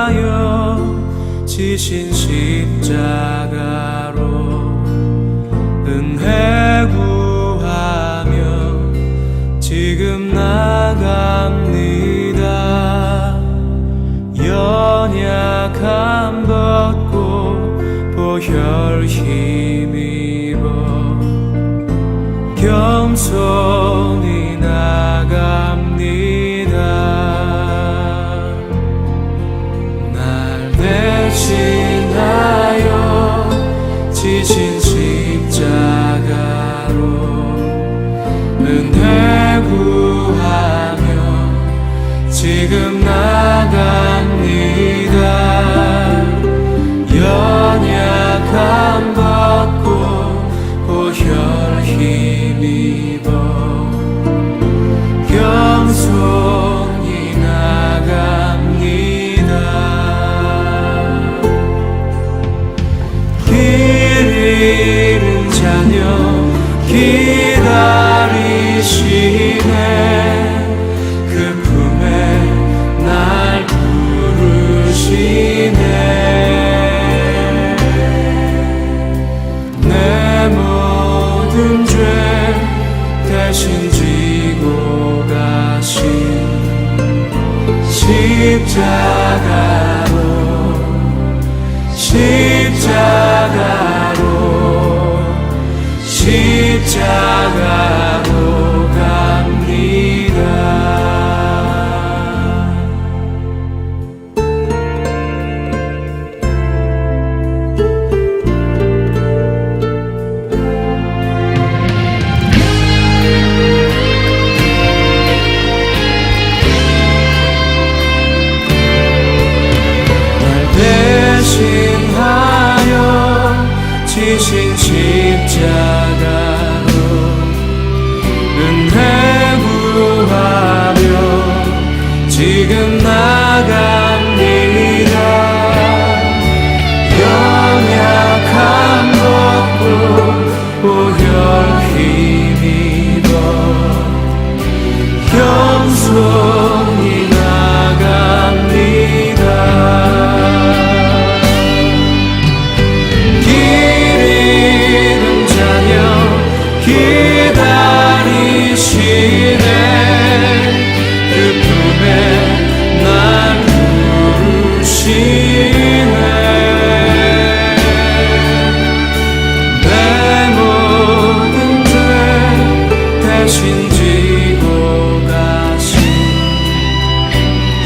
대신하여 지신 십자가로 은혜 구하며 지금 나갑니다. 연약함 벗고 보혈 힘입어 겸손히 나갑니다. 대신하여 지신 십자가로 은혜 구하며 지금 나갑니다. 연약함 벗고 보혈 힘입어 겸손히 나갑니다. 잃은 자녀 기다리시네. 그 품에 날 부르시네. 내 모든 죄 대신 지고 가신 십자가로 갑니다. 날 대신하여 지신 십자가로 은혜 구하며 지금 나갑니다. 연약함 벗고 보혈 힘입어 겸손히 나갑니다. 기다리시네. 그 품에 날 부르시네. 내 모든 죄 대신 지고 가신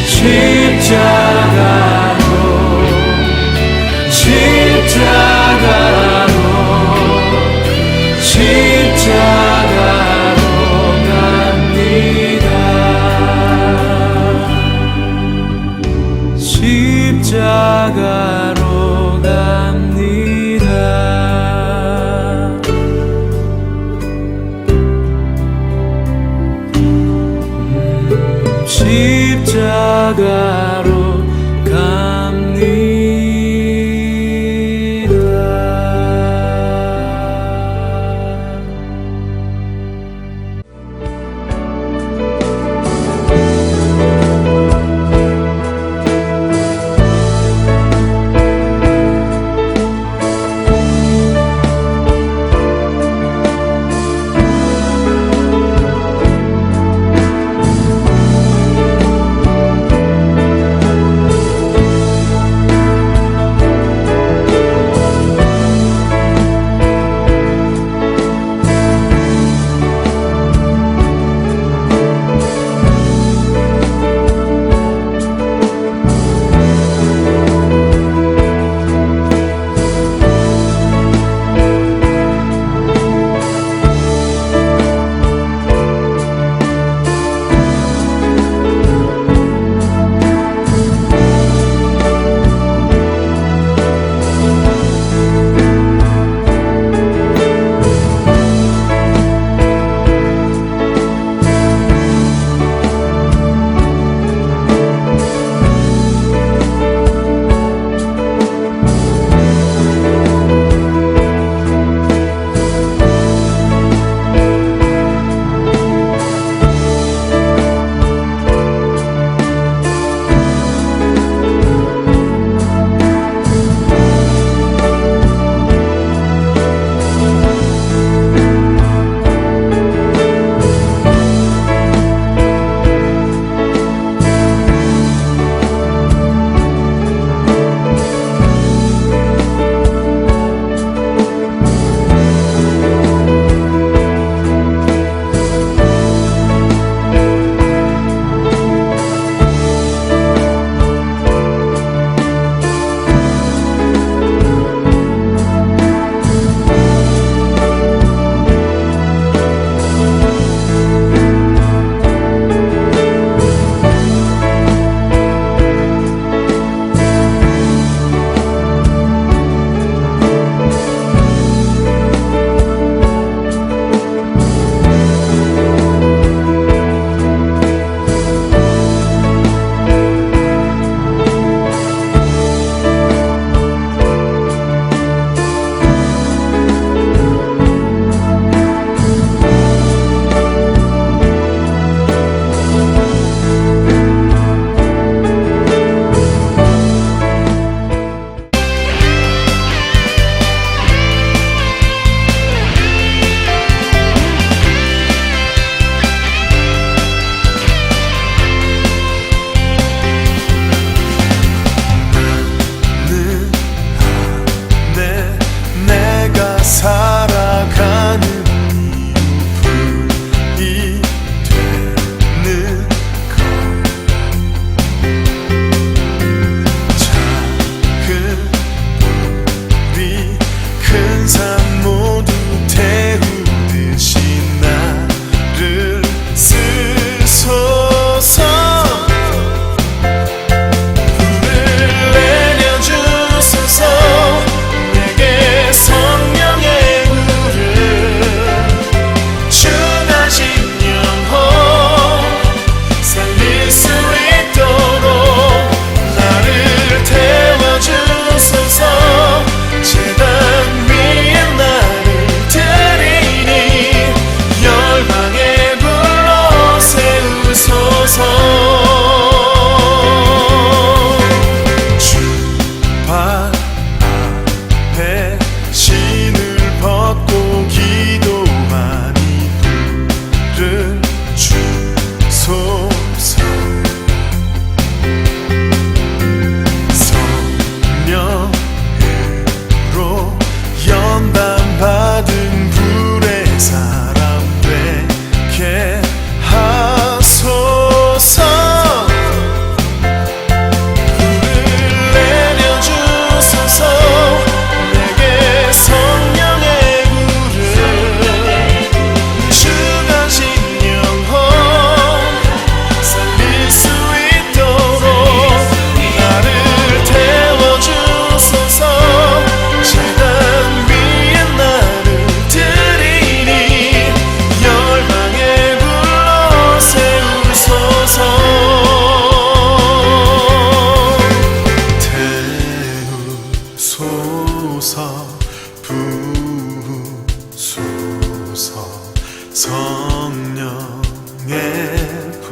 십자가로 갑니다. 십자가로 갑니다. 십자가로 갑니다.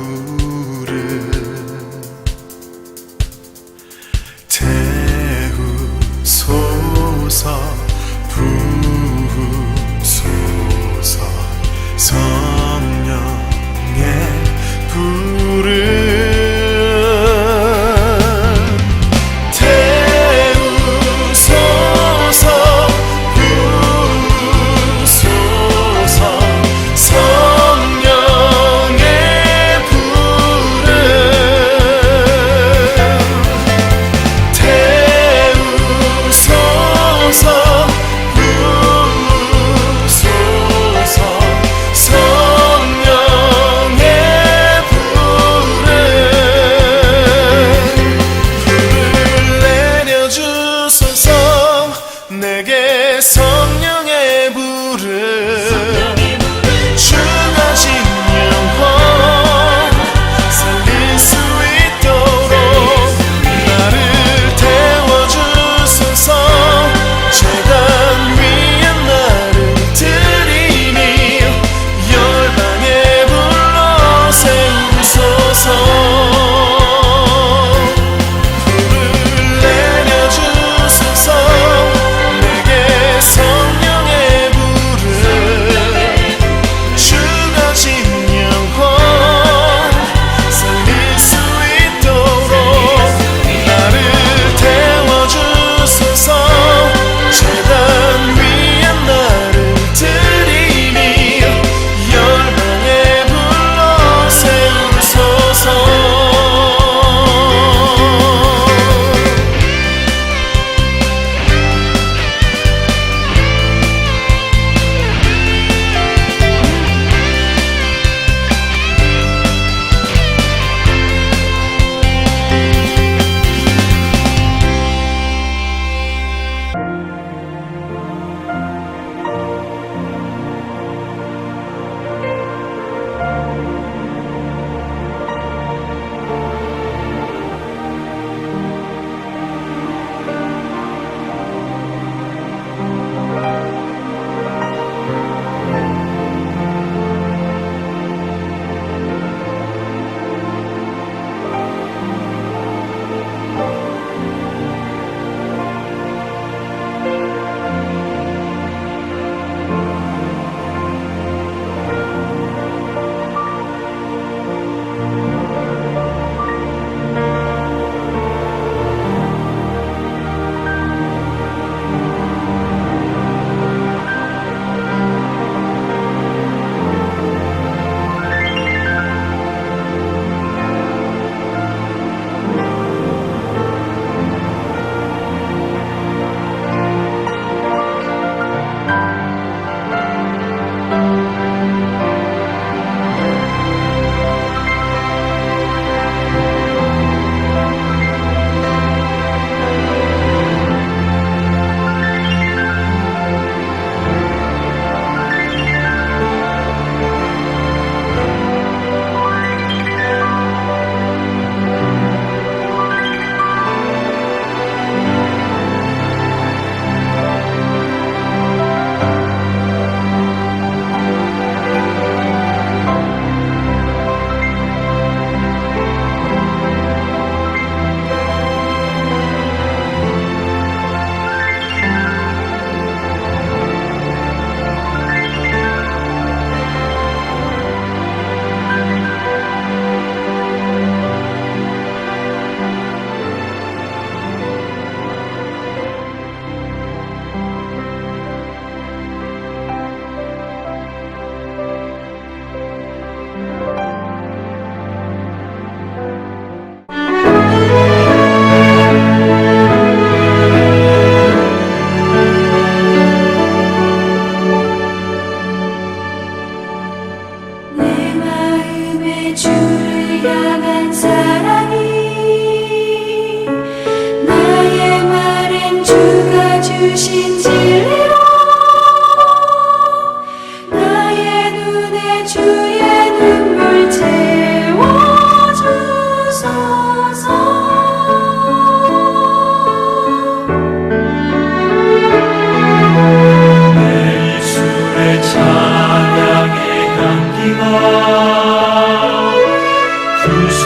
부르 태우소서 부으소서 성령의 불을 태우소서 부으소서 성령의 불을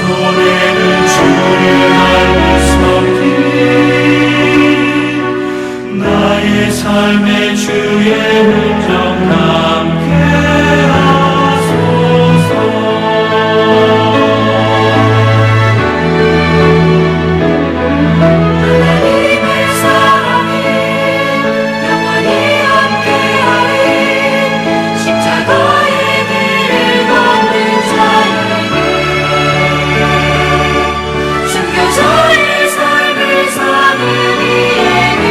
손에는 주를 알고 섰기 나의 삶의 주의 흔적 남게 하소서 하나님의 사랑이 영원히 함께하리 십자가의 길을 걷는 자에게 숨겨져의 삶을 사는 이에게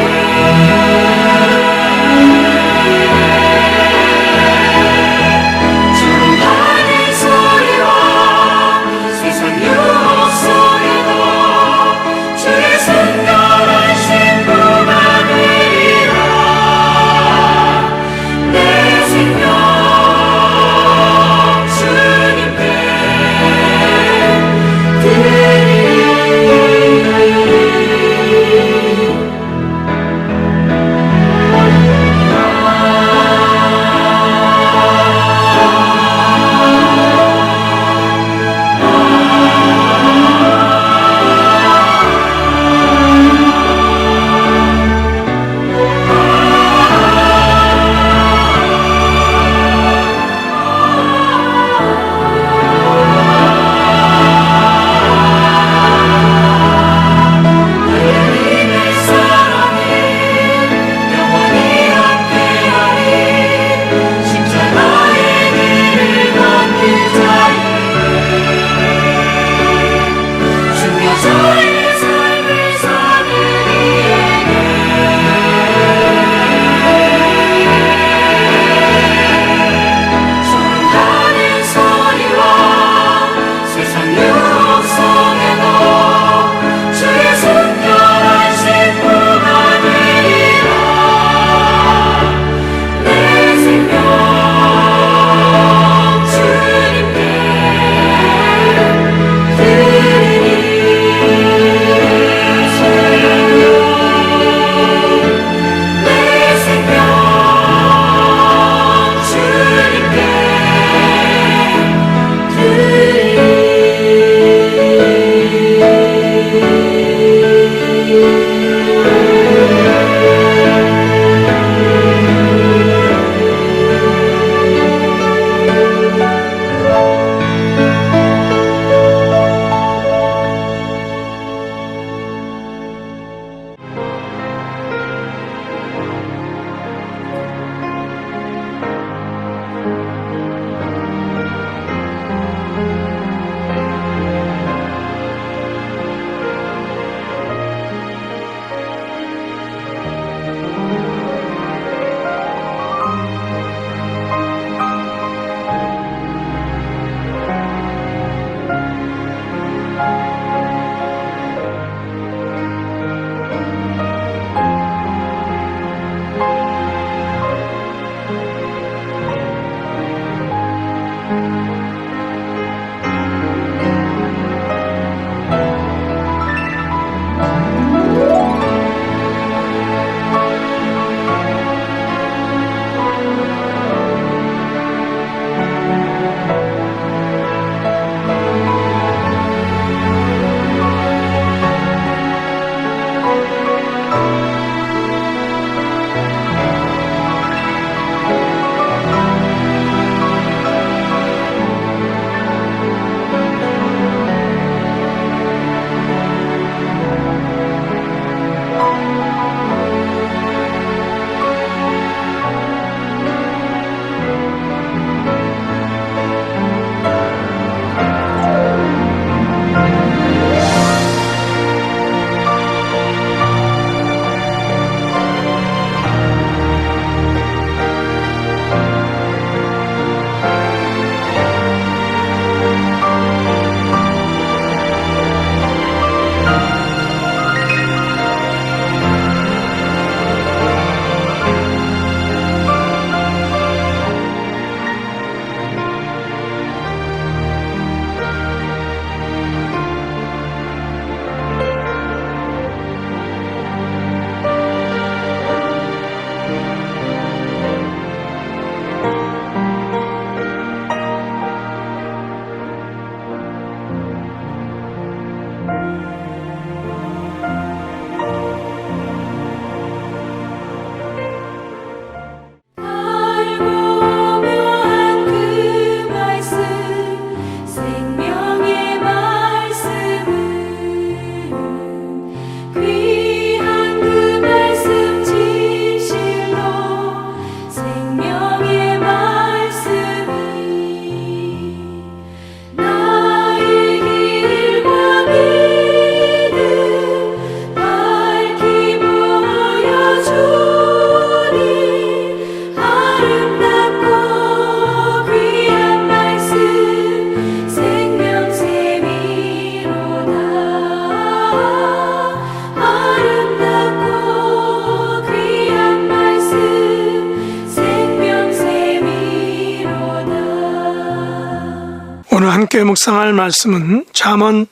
묵상할 말씀은 잠언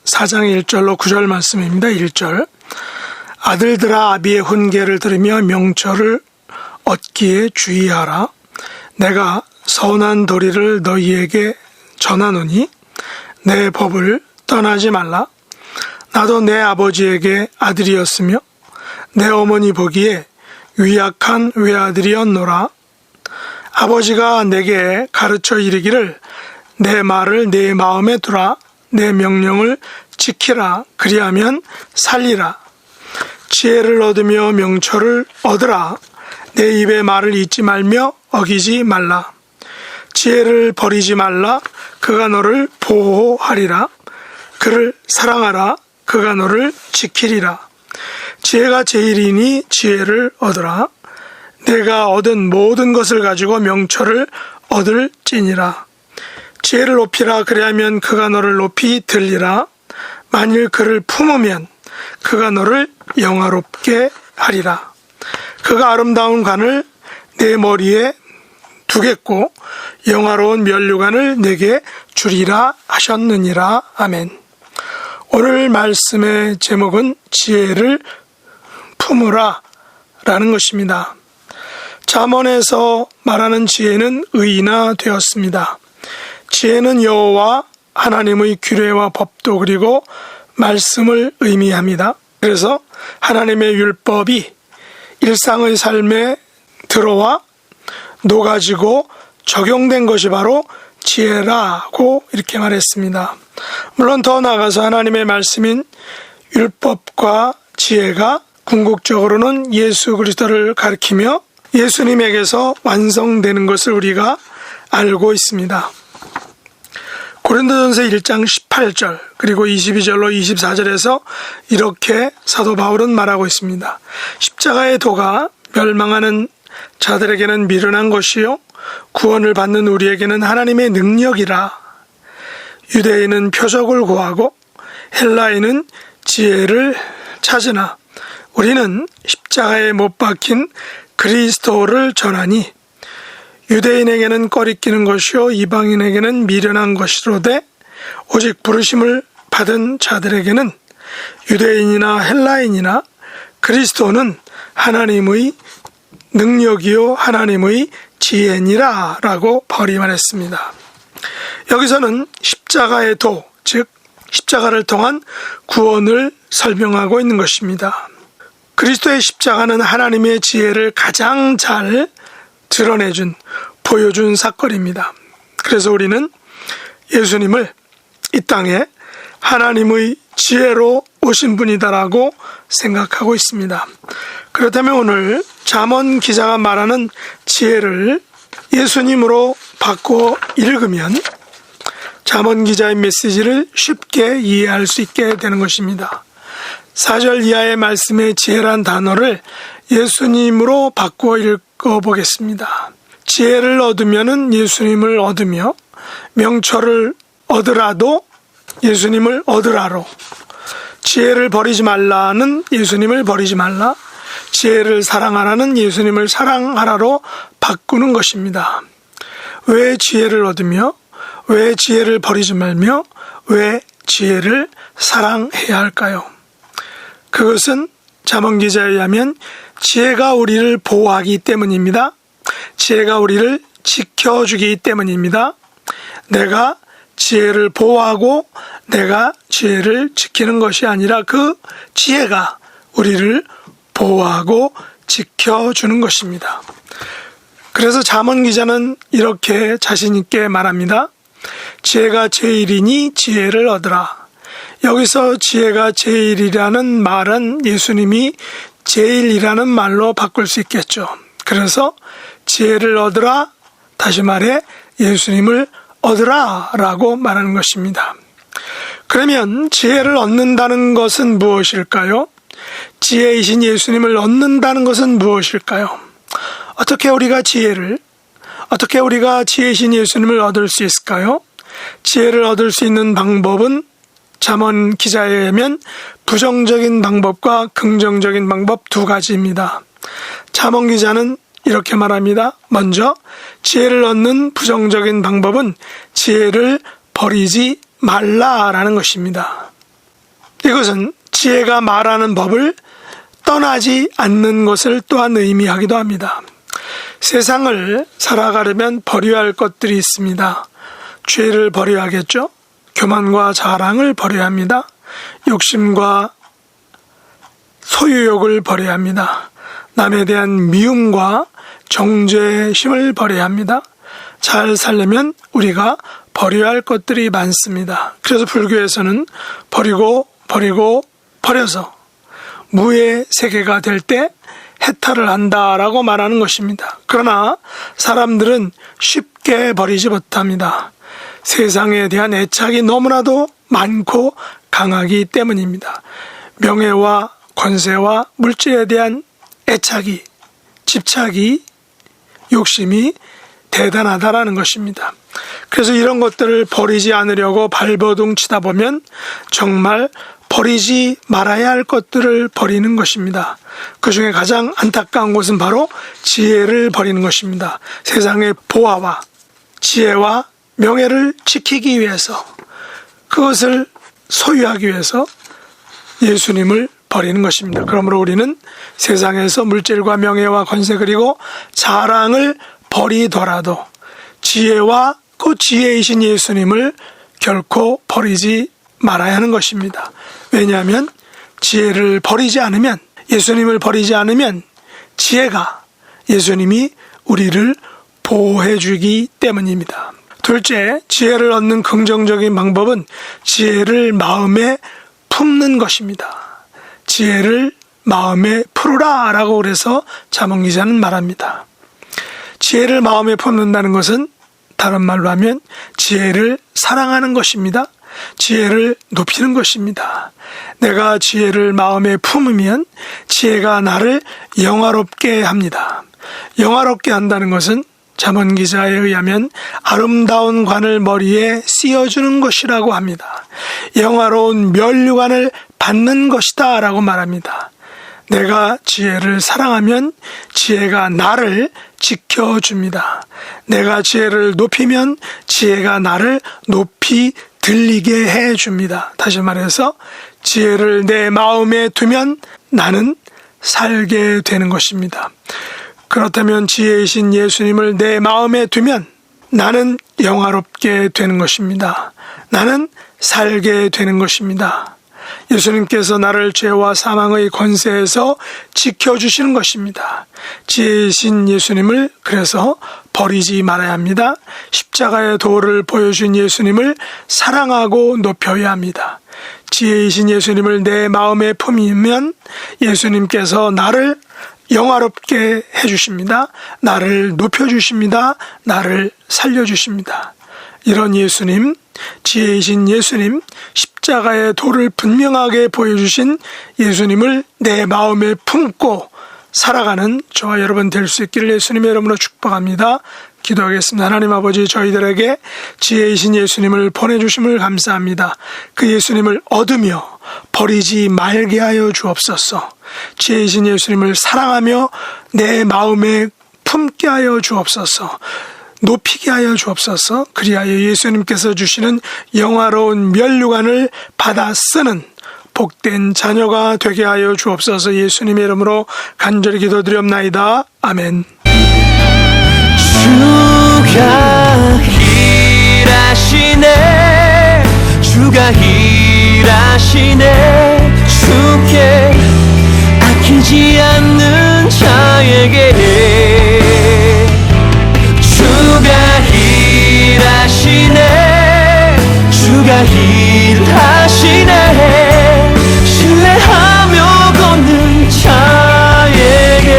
4장 1절로 9절 말씀입니다. 1절 아들들아 아비의 훈계를 들으며 명철을 얻기에 주의하라. 내가 선한 도리를 너희에게 전하노니 내 법을 떠나지 말라. 나도 내 아버지에게 아들이었으며 내 어머니 보기에 위약한 외아들이었노라. 아버지가 내게 가르쳐 이르기를 내 말을 내 마음에 두라. 내 명령을 지키라. 그리하면 살리라. 지혜를 얻으며 명철을 얻으라. 내 입의 말을 잊지 말며 어기지 말라. 지혜를 버리지 말라. 그가 너를 보호하리라. 그를 사랑하라. 그가 너를 지키리라. 지혜가 제일이니 지혜를 얻으라. 내가 얻은 모든 것을 가지고 명철을 얻을지니라. 지혜를 높이라. 그리하면 그가 너를 높이 들리라. 만일 그를 품으면 그가 너를 영화롭게 하리라. 그가 아름다운 관을 내 머리에 두겠고 영화로운 면류관을 내게 주리라 하셨느니라. 아멘. 오늘 말씀의 제목은 지혜를 품으라 라는 것입니다. 잠언에서 말하는 지혜는 의인화 되었습니다. 지혜는 여호와 하나님의 규례와 법도 그리고 말씀을 의미합니다. 그래서 하나님의 율법이 일상의 삶에 들어와 녹아지고 적용된 것이 바로 지혜라고 이렇게 말했습니다. 물론 더 나아가서 하나님의 말씀인 율법과 지혜가 궁극적으로는 예수 그리스도를 가리키며 예수님에게서 완성되는 것을 우리가 알고 있습니다. 고린도전서 1장 18절 그리고 22절로 24절에서 이렇게 사도 바울은 말하고 있습니다. 십자가의 도가 멸망하는 자들에게는 미련한 것이요 구원을 받는 우리에게는 하나님의 능력이라. 유대인은 표적을 구하고 헬라인은 지혜를 찾으나 우리는 십자가에 못 박힌 그리스도를 전하니 유대인에게는 꺼리끼는 것이요 이방인에게는 미련한 것이로되 오직 부르심을 받은 자들에게는 유대인이나 헬라인이나 그리스도는 하나님의 능력이요 하나님의 지혜니라 라고 바울이 말했습니다. 여기서는 십자가의 도, 즉 십자가를 통한 구원을 설명하고 있는 것입니다. 그리스도의 십자가는 하나님의 지혜를 가장 잘 드러내준, 보여준 사건입니다. 그래서 우리는 예수님을 이 땅에 하나님의 지혜로 오신 분이다라고 생각하고 있습니다. 그렇다면 오늘 잠언 기자가 말하는 지혜를 예수님으로 바꾸어 읽으면 잠언 기자의 메시지를 쉽게 이해할 수 있게 되는 것입니다. 4절 이하의 말씀의 지혜란 단어를 예수님으로 바꾸어 읽어보겠습니다. 지혜를 얻으면 예수님을 얻으며 명철을 얻으라도 예수님을 얻으라로, 지혜를 버리지 말라는 예수님을 버리지 말라, 지혜를 사랑하라는 예수님을 사랑하라로 바꾸는 것입니다. 왜 지혜를 얻으며 왜 지혜를 버리지 말며 왜 지혜를 사랑해야 할까요? 그것은 잠언 기자에 의하면 지혜가 우리를 보호하기 때문입니다. 지혜가 우리를 지켜주기 때문입니다. 내가 지혜를 보호하고 내가 지혜를 지키는 것이 아니라 그 지혜가 우리를 보호하고 지켜주는 것입니다. 그래서 잠언 기자는 이렇게 자신 있게 말합니다. 지혜가 제일이니 지혜를 얻으라. 여기서 지혜가 제일이라는 말은 예수님이 제일이라는 말로 바꿀 수 있겠죠. 그래서 지혜를 얻으라, 다시 말해 예수님을 얻으라 라고 말하는 것입니다. 그러면 지혜를 얻는다는 것은 무엇일까요? 지혜이신 예수님을 얻는다는 것은 무엇일까요? 어떻게 우리가 지혜이신 예수님을 얻을 수 있을까요? 지혜를 얻을 수 있는 방법은 잠언 기자에 의하면 부정적인 방법과 긍정적인 방법 두 가지입니다. 잠언 기자는 이렇게 말합니다. 먼저 지혜를 얻는 부정적인 방법은 지혜를 버리지 말라라는 것입니다. 이것은 지혜가 말하는 법을 떠나지 않는 것을 또한 의미하기도 합니다. 세상을 살아가려면 버려야 할 것들이 있습니다. 죄를 버려야 하겠죠. 교만과 자랑을 버려야 합니다. 욕심과 소유욕을 버려야 합니다. 남에 대한 미움과 정죄심을 버려야 합니다. 잘 살려면 우리가 버려야 할 것들이 많습니다. 그래서 불교에서는 버려서 무의 세계가 될 때 해탈을 한다라고 말하는 것입니다. 그러나 사람들은 쉽게 버리지 못합니다. 세상에 대한 애착이 너무나도 많고 강하기 때문입니다. 명예와 권세와 물질에 대한 애착이, 집착이, 욕심이 대단하다라는 것입니다. 그래서 이런 것들을 버리지 않으려고 발버둥 치다 보면 정말 버리지 말아야 할 것들을 버리는 것입니다. 그 중에 가장 안타까운 것은 바로 지혜를 버리는 것입니다. 세상의 보화와 지혜와 명예를 지키기 위해서, 그것을 소유하기 위해서 예수님을 버리는 것입니다. 그러므로 우리는 세상에서 물질과 명예와 권세 그리고 자랑을 버리더라도 지혜와 그 지혜이신 예수님을 결코 버리지 말아야 하는 것입니다. 왜냐하면 지혜를 버리지 않으면, 예수님을 버리지 않으면 지혜가, 예수님이 우리를 보호해 주기 때문입니다. 둘째, 지혜를 얻는 긍정적인 방법은 지혜를 마음에 품는 것입니다. 지혜를 마음에 풀으라 라고 그래서 잠언기자는 말합니다. 지혜를 마음에 품는다는 것은 다른 말로 하면 지혜를 사랑하는 것입니다. 지혜를 높이는 것입니다. 내가 지혜를 마음에 품으면 지혜가 나를 영화롭게 합니다. 영화롭게 한다는 것은 잠언기자에 의하면 아름다운 관을 머리에 씌워주는 것이라고 합니다. 영화로운 면류관을 받는 것이다 라고 말합니다. 내가 지혜를 사랑하면 지혜가 나를 지켜줍니다. 내가 지혜를 높이면 지혜가 나를 높이 들리게 해줍니다. 다시 말해서 지혜를 내 마음에 두면 나는 살게 되는 것입니다. 그렇다면 지혜이신 예수님을 내 마음에 두면 나는 영화롭게 되는 것입니다. 나는 살게 되는 것입니다. 예수님께서 나를 죄와 사망의 권세에서 지켜주시는 것입니다. 지혜이신 예수님을 그래서 버리지 말아야 합니다. 십자가의 도를 보여준 예수님을 사랑하고 높여야 합니다. 지혜이신 예수님을 내 마음에 품으면 예수님께서 나를 영화롭게 해주십니다. 나를 높여주십니다. 나를 살려주십니다. 이런 예수님, 지혜이신 예수님, 십자가의 도를 분명하게 보여주신 예수님을 내 마음에 품고 살아가는 저와 여러분 될 수 있기를 예수님의 이름으로 축복합니다. 기도하겠습니다. 하나님 아버지, 저희들에게 지혜이신 예수님을 보내주심을 감사합니다. 그 예수님을 얻으며 버리지 말게 하여 주옵소서. 지혜이신 예수님을 사랑하며 내 마음에 품게 하여 주옵소서. 높이게 하여 주옵소서. 그리하여 예수님께서 주시는 영화로운 면류관을 받아 쓰는 복된 자녀가 되게 하여 주옵소서. 예수님의 이름으로 간절히 기도드리옵나이다. 아멘. 주가 일하시네, 주가 일하시네. 주께 아끼지 않는 자에게 주가 일하시네, 주가 일하시네. 신뢰하며 걷는 자에게,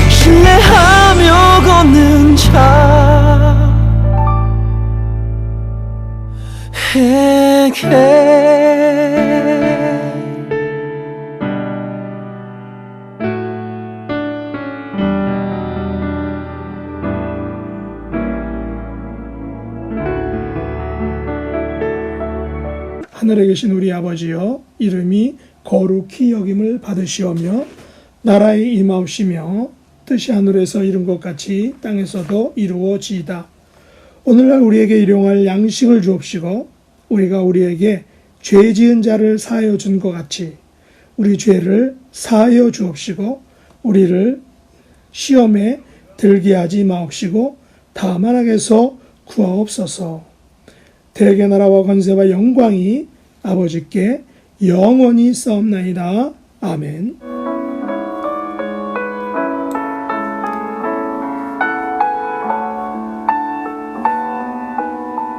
신뢰하며 걷는 자에게. 하늘에 계신 우리 아버지여, 이름이 거룩히 여김을 받으시오며 나라에 임하옵시며 뜻이 하늘에서 이룬 것 같이 땅에서도 이루어지이다. 오늘날 우리에게 일용할 양식을 주옵시고 우리가 우리에게 죄 지은 자를 사하여 준 것 같이 우리 죄를 사하여 주옵시고 우리를 시험에 들게 하지 마옵시고 다만 악에서 구하옵소서. 대개 나라와 권세와 영광이 아버지께 영원히 싸움나이다. 아멘.